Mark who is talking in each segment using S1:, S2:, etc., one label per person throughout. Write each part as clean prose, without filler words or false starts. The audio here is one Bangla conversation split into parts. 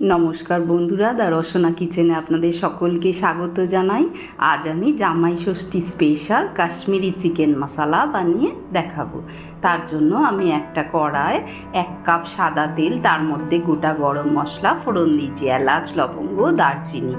S1: নমস্কার বন্ধুরা, দ্য রসনা কিচেনে আপনাদের সকলকে স্বাগত জানাই। আজ আমি জামাই ষষ্ঠী স্পেশাল কাশ্মীরি চিকেন মশলা বানিয়ে দেখাবো। তার জন্য আমি একটা কড়ায় 1 কাপ সাদা তেল, তার মধ্যে গোটা গরম মশলা ফোড়ন দিয়েছি, এলাচ, লবঙ্গ, দারচিনি।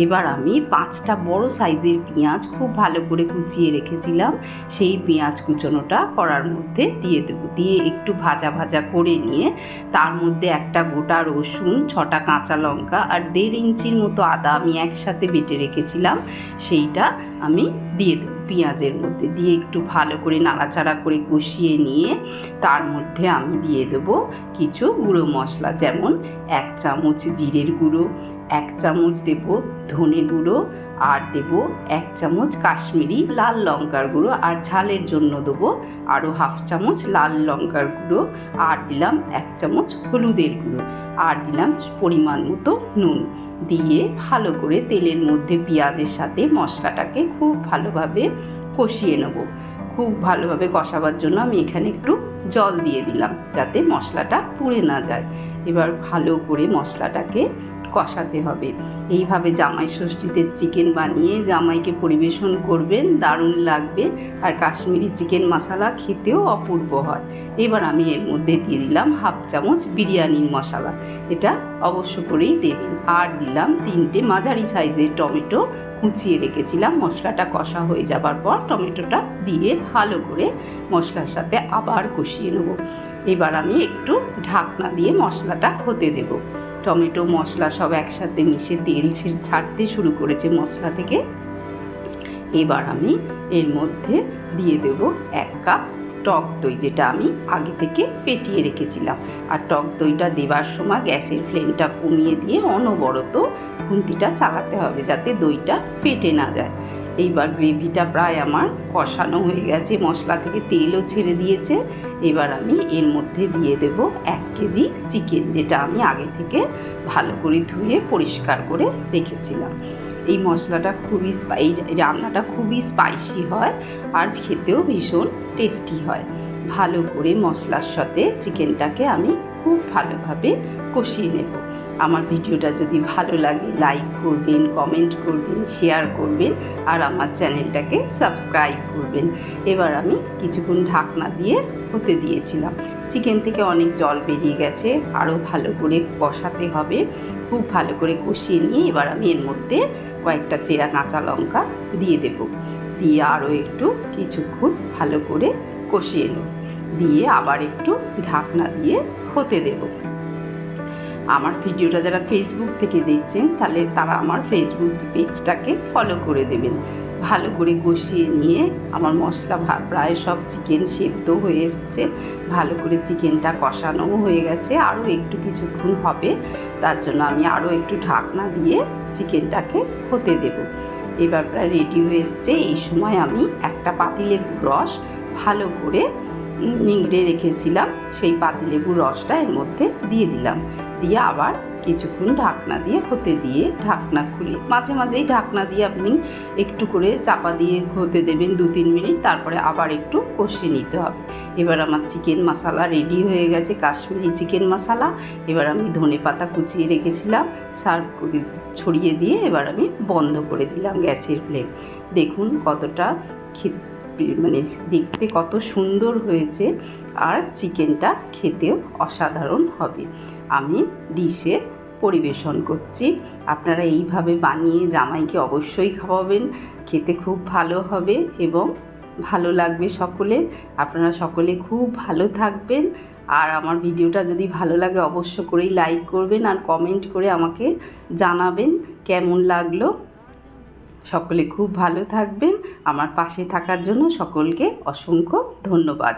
S1: এবার আমি 5টা বড় সাইজের পেঁয়াজ খুব ভালো করে কুচিয়ে রেখেছিলাম, সেই পেঁয়াজ কুচোনোটা কড়ার মধ্যে দিয়ে দেবো। দিয়ে একটু ভাজা ভাজা করে নিয়ে তার মধ্যে একটা গোটা রসুন, 6টা কাঁচা লঙ্কা আর 1.5 ইঞ্চির মতো আদা আমি একসাথে বেটে রেখেছিলাম, সেইটা আমি দিয়ে দেবো। পেঁয়াজের মধ্যে দিয়ে একটু ভালো করে নাড়াচাড়া করে কষিয়ে নিয়ে তার মধ্যে আমি দিয়ে দেবো কিছু গুঁড়ো মশলা, যেমন 1 চামচ জিরের গুঁড়ো, 1 চামচ দেব ধনে গুঁড়ো, আর দেব 1 চামচ কাশ্মীরি লাল লঙ্কার গুঁড়ো, আর ঝালের জন্য দেবো আরও 1/2 চামচ লাল লঙ্কার গুঁড়ো, আর দিলাম 1 চামচ হলুদের গুঁড়ো, আর দিলাম পরিমাণ মতো নুন। দিয়ে ভালো করে তেলের মধ্যে পেঁয়াজের সাথে মশলাটাকে খুব ভালোভাবে কষিয়ে নেব। খুব ভালোভাবে কষাবার জন্য আমি এখানে একটু জল দিয়ে দিলাম, যাতে মশলাটা পুড়ে না যায়। এবার ভালো করে মশলাটাকে কষাতে হবে। এইভাবে জামাই ষষ্ঠীতে চিকেন বানিয়ে জামাইকে পরিবেশন করবেন, দারুণ লাগবে। আর কাশ্মীরি চিকেন মশলা খেতেও অপূর্ব হয়। এবার আমি এর মধ্যে দিয়ে দিলাম 1/2 চামচ বিরিয়ানির মশলা, এটা অবশ্য করেই দেবেন। আর দিলাম 3টে মাঝারি সাইজের টমেটো কুচিয়ে রেখেছিলাম। মশলাটা কষা হয়ে যাবার পর টমেটোটা দিয়ে ভালো করে মশলার সাথে আবার কষিয়ে নেব। এবার আমি একটু ঢাকনা দিয়ে মশলাটা হতে দেব। টমেটো মশলা সব একসাথে মিশে তেল ছাড়তে শুরু করেছে মশলা থেকে। এবার আমি এর মধ্যে দিয়ে দেব 1 কাপ টক দই, যেটা আমি আগে থেকে ফেটিয়ে রেখেছিলাম। আর টক দইটা দেবার সময় গ্যাসের ফ্লেমটা কমিয়ে দিয়ে অনবরত খুন্তিটা চালাতে হবে, যাতে দইটা ফেটে না যায়। এইবার গ্রেভিটা প্রায় আমার কষানো হয়ে গেছে, মশলা থেকে তেলও ছেড়ে দিয়েছে। এবার আমি এর মধ্যে দিয়ে দেব 1 কেজি চিকেন, যেটা আমি আগে থেকে ভালো করে ধুয়ে পরিষ্কার করে রেখেছিলাম। এই মশলাটা এই রান্নাটা খুবই স্পাইসি হয় আর খেতেও ভীষণ টেস্টি হয়। ভালো করে মশলার সাথে চিকেনটাকে আমি খুব ভালোভাবে কষিয়ে নেব। আমার ভিডিওটা যদি ভালো লাগে লাইক করবেন, কমেন্ট করবেন, শেয়ার করবেন, আর আমার চ্যানেলটাকে সাবস্ক্রাইব করবেন। এবার আমি কিছুক্ষণ ঢাকনা দিয়ে হতে দিয়েছিলাম। চিকেন থেকে অনেক জল বেরিয়ে গেছে, আরও ভালো করে কষাতে হবে। খুব ভালো করে কষিয়ে নিয়ে এবার আমি এর মধ্যে কয়েকটা চেরা কাঁচা লঙ্কা দিয়ে দেব। দিয়ে আরও একটু কিছুক্ষণ ভালো করে কষিয়ে নেব। দিয়ে আবার একটু ঢাকনা দিয়ে হতে দেব। আমার ভিডিওটা যারা ফেসবুক থেকে দেখছেন, তাহলে তারা আমার ফেসবুক পেজটাকে ফলো করে দেবেন। ভালো করে কষিয়ে নিয়ে আমার মশলা প্রায় সব চিকেন সেদ্ধ হয়ে এসছে, ভালো করে চিকেনটা কষানোও হয়ে গেছে। আরও একটু কিছুক্ষণ হবে, তার জন্য আমি আরও একটু ঢাকনা দিয়ে চিকেনটাকে হতে দেব। এবার প্রায় রেডি হয়ে এসছে। এই সময় আমি একটা পাতিলেবুর রস ভালো করে নিংড়ে রেখেছিলাম, সেই পাতিলেবুর রসটা এর মধ্যে দিয়ে দিলাম। দিয়ে আবার কিছুক্ষণ ঢাকনা দিয়ে হতে দিয়ে ঢাকনা খুলে মাঝে মাঝেই ঢাকনা দিয়ে আপনি একটু করে চাপা দিয়ে হতে দেবেন 2-3 মিনিট, তারপরে আবার একটু কষিয়ে নিতে হবে। এবার আমার চিকেন মশলা রেডি হয়ে গেছে, কাশ্মীরি চিকেন মশলা। এবার আমি ধনেপাতা কুচিয়ে রেখেছিলাম সার্ভ করে ছড়িয়ে দিয়ে এবার আমি বন্ধ করে দিলাম গ্যাসের ফ্লেম। দেখুন কতটা দেখতে কত সুন্দর হয়েছে, আর চিকেনটা খেতেও অসাধারণ হবে। আমি ডিশে পরিবেশন করছি। আপনারা এইভাবে বানিয়ে জামাইকে অবশ্যই খাওয়াবেন, খেতে খুব ভালো হবে এবং ভালো লাগবে সকলের। আপনারা সকলে খুব ভালো থাকবেন। আর আমার ভিডিওটা যদি ভালো লাগে অবশ্য করেই লাইক করবেন আর কমেন্ট করে আমাকে জানাবেন কেমন লাগলো। সকলে খুব ভালো থাকবেন। আমার পাশে থাকার জন্য সকলকে অসংখ্য ধন্যবাদ।